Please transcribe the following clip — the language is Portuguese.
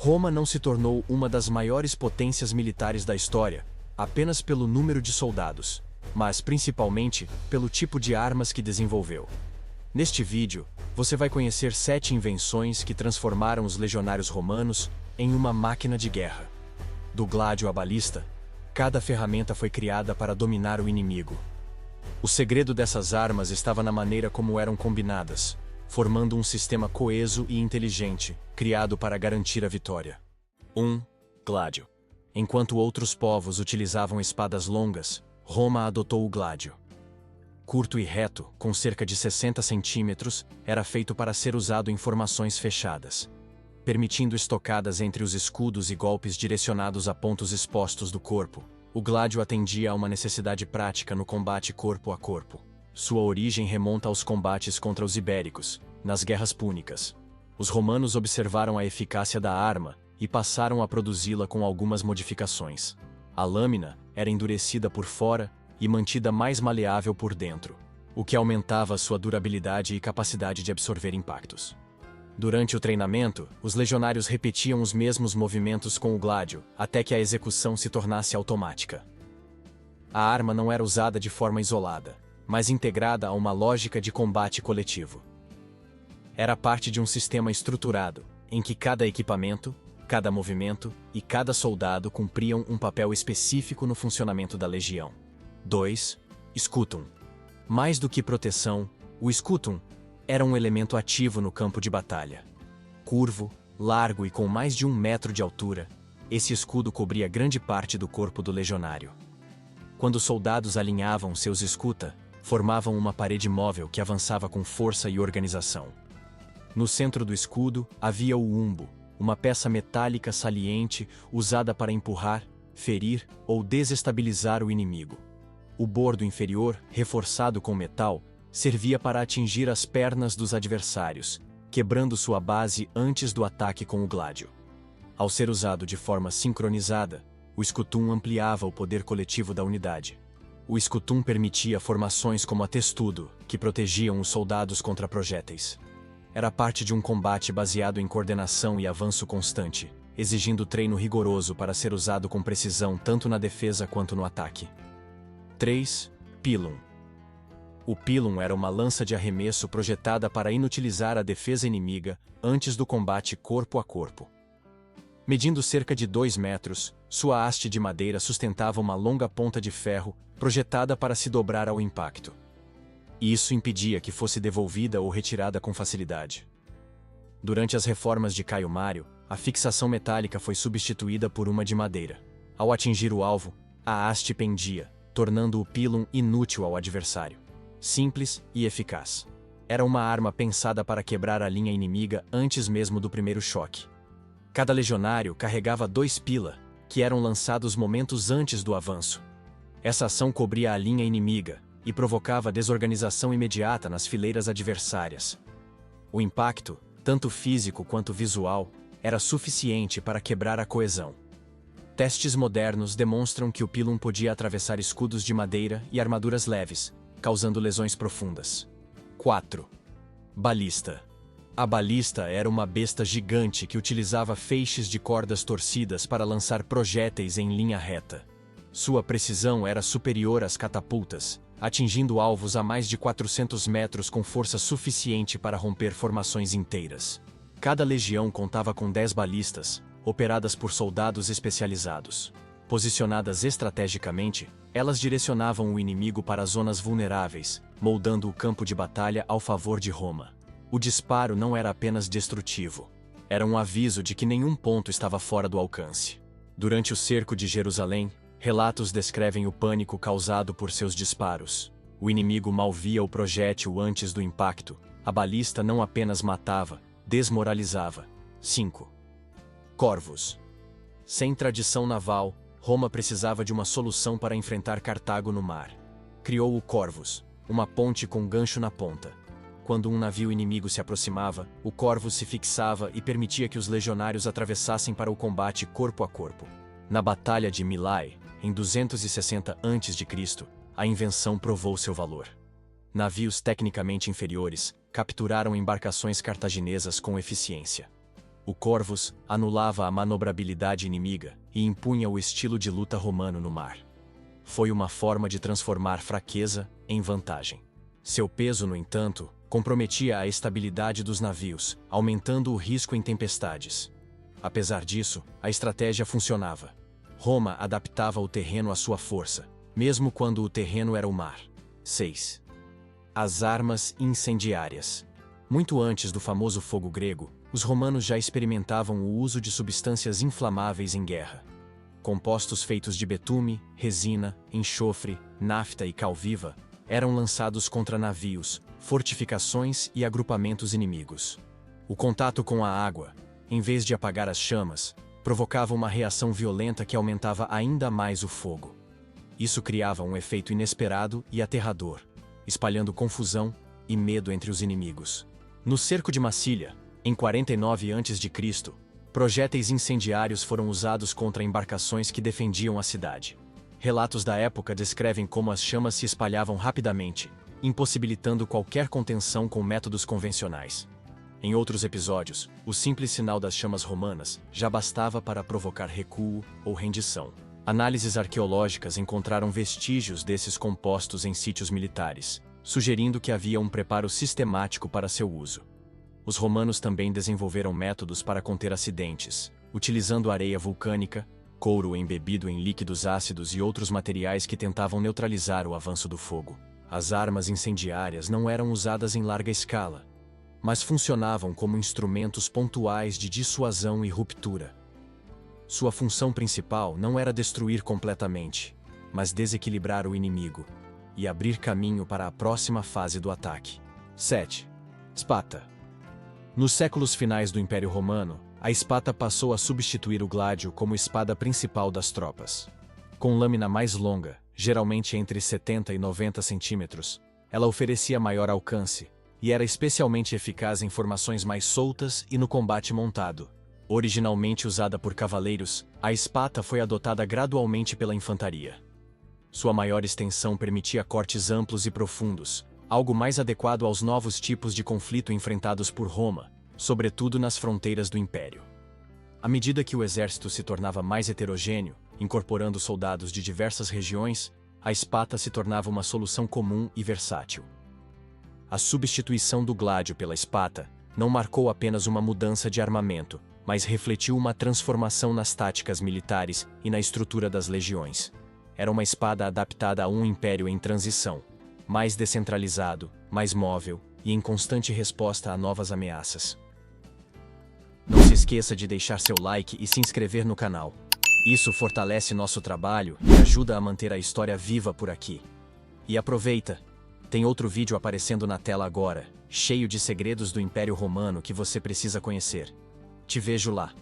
Roma não se tornou uma das maiores potências militares da história, apenas pelo número de soldados, mas principalmente pelo tipo de armas que desenvolveu. Neste vídeo, você vai conhecer 7 invenções que transformaram os legionários romanos em uma máquina de guerra. Do gládio à balista, cada ferramenta foi criada para dominar o inimigo. O segredo dessas armas estava na maneira como eram combinadas, formando um sistema coeso e inteligente, criado para garantir a vitória. 1. Gládio. Enquanto outros povos utilizavam espadas longas, Roma adotou o gládio. Curto e reto, com cerca de 60 centímetros, era feito para ser usado em formações fechadas, permitindo estocadas entre os escudos e golpes direcionados a pontos expostos do corpo. O gládio atendia a uma necessidade prática no combate corpo a corpo. Sua origem remonta aos combates contra os ibéricos, nas guerras púnicas. Os romanos observaram a eficácia da arma e passaram a produzi-la com algumas modificações. A lâmina era endurecida por fora e mantida mais maleável por dentro, o que aumentava sua durabilidade e capacidade de absorver impactos. Durante o treinamento, os legionários repetiam os mesmos movimentos com o gládio, até que a execução se tornasse automática. A arma não era usada de forma isolada, mas integrada a uma lógica de combate coletivo. Era parte de um sistema estruturado, em que cada equipamento, cada movimento e cada soldado cumpriam um papel específico no funcionamento da legião. 2. Scutum. Mais do que proteção, o scutum era um elemento ativo no campo de batalha. Curvo, largo e com mais de 1 metro de altura, esse escudo cobria grande parte do corpo do legionário. Quando os soldados alinhavam seus escuta, formavam uma parede móvel que avançava com força e organização. No centro do escudo havia o umbo, uma peça metálica saliente usada para empurrar, ferir ou desestabilizar o inimigo. O bordo inferior, reforçado com metal, servia para atingir as pernas dos adversários, quebrando sua base antes do ataque com o gládio. Ao ser usado de forma sincronizada, o scutum ampliava o poder coletivo da unidade. O scutum permitia formações como a testudo, que protegiam os soldados contra projéteis. Era parte de um combate baseado em coordenação e avanço constante, exigindo treino rigoroso para ser usado com precisão tanto na defesa quanto no ataque. 3. Pilum. O pilum era uma lança de arremesso projetada para inutilizar a defesa inimiga antes do combate corpo a corpo. Medindo cerca de 2 metros, sua haste de madeira sustentava uma longa ponta de ferro projetada para se dobrar ao impacto. Isso impedia que fosse devolvida ou retirada com facilidade. Durante as reformas de Caio Mário, a fixação metálica foi substituída por uma de madeira. Ao atingir o alvo, a haste pendia, tornando o pilum inútil ao adversário. Simples e eficaz. Era uma arma pensada para quebrar a linha inimiga antes mesmo do primeiro choque. Cada legionário carregava 2 pila, que eram lançados momentos antes do avanço. Essa ação cobria a linha inimiga e provocava desorganização imediata nas fileiras adversárias. O impacto, tanto físico quanto visual, era suficiente para quebrar a coesão. Testes modernos demonstram que o pilum podia atravessar escudos de madeira e armaduras leves, causando lesões profundas. 4. Balista. A balista era uma besta gigante que utilizava feixes de cordas torcidas para lançar projéteis em linha reta. Sua precisão era superior às catapultas, atingindo alvos a mais de 400 metros com força suficiente para romper formações inteiras. Cada legião contava com 10 balistas, operadas por soldados especializados. Posicionadas estrategicamente, elas direcionavam o inimigo para zonas vulneráveis, moldando o campo de batalha ao favor de Roma. O disparo não era apenas destrutivo. Era um aviso de que nenhum ponto estava fora do alcance. Durante o cerco de Jerusalém, relatos descrevem o pânico causado por seus disparos. O inimigo mal via o projétil antes do impacto. A balista não apenas matava, desmoralizava. 5. Corvos. Sem tradição naval, Roma precisava de uma solução para enfrentar Cartago no mar. Criou o Corvus, uma ponte com gancho na ponta. Quando um navio inimigo se aproximava, o Corvus se fixava e permitia que os legionários atravessassem para o combate corpo a corpo. Na Batalha de Mylae, em 260 a.C., a invenção provou seu valor. Navios tecnicamente inferiores capturaram embarcações cartaginesas com eficiência. O corvus anulava a manobrabilidade inimiga e impunha o estilo de luta romano no mar. Foi uma forma de transformar fraqueza em vantagem. Seu peso, no entanto, comprometia a estabilidade dos navios, aumentando o risco em tempestades. Apesar disso, a estratégia funcionava. Roma adaptava o terreno à sua força, mesmo quando o terreno era o mar. 6. As armas incendiárias. Muito antes do famoso fogo grego, os romanos já experimentavam o uso de substâncias inflamáveis em guerra. Compostos feitos de betume, resina, enxofre, nafta e cal viva eram lançados contra navios, fortificações e agrupamentos inimigos. O contato com a água, em vez de apagar as chamas, provocava uma reação violenta que aumentava ainda mais o fogo. Isso criava um efeito inesperado e aterrador, espalhando confusão e medo entre os inimigos. No cerco de Massília, em 49 a.C., projéteis incendiários foram usados contra embarcações que defendiam a cidade. Relatos da época descrevem como as chamas se espalhavam rapidamente, impossibilitando qualquer contenção com métodos convencionais. Em outros episódios, o simples sinal das chamas romanas já bastava para provocar recuo ou rendição. Análises arqueológicas encontraram vestígios desses compostos em sítios militares, sugerindo que havia um preparo sistemático para seu uso. Os romanos também desenvolveram métodos para conter acidentes, utilizando areia vulcânica, couro embebido em líquidos ácidos e outros materiais que tentavam neutralizar o avanço do fogo. As armas incendiárias não eram usadas em larga escala, mas funcionavam como instrumentos pontuais de dissuasão e ruptura. Sua função principal não era destruir completamente, mas desequilibrar o inimigo e abrir caminho para a próxima fase do ataque. 7. Espada. Nos séculos finais do Império Romano, a espada passou a substituir o gládio como espada principal das tropas. Com lâmina mais longa, geralmente entre 70 e 90 centímetros, ela oferecia maior alcance e era especialmente eficaz em formações mais soltas e no combate montado. Originalmente usada por cavaleiros, a espada foi adotada gradualmente pela infantaria. Sua maior extensão permitia cortes amplos e profundos, algo mais adequado aos novos tipos de conflito enfrentados por Roma, sobretudo nas fronteiras do Império. À medida que o exército se tornava mais heterogêneo, incorporando soldados de diversas regiões, a espada se tornava uma solução comum e versátil. A substituição do gládio pela espada não marcou apenas uma mudança de armamento, mas refletiu uma transformação nas táticas militares e na estrutura das legiões. Era uma espada adaptada a um império em transição, mais descentralizado, mais móvel e em constante resposta a novas ameaças. Não se esqueça de deixar seu like e se inscrever no canal. Isso fortalece nosso trabalho e ajuda a manter a história viva por aqui. E aproveita! Tem outro vídeo aparecendo na tela agora, cheio de segredos do Império Romano que você precisa conhecer. Te vejo lá.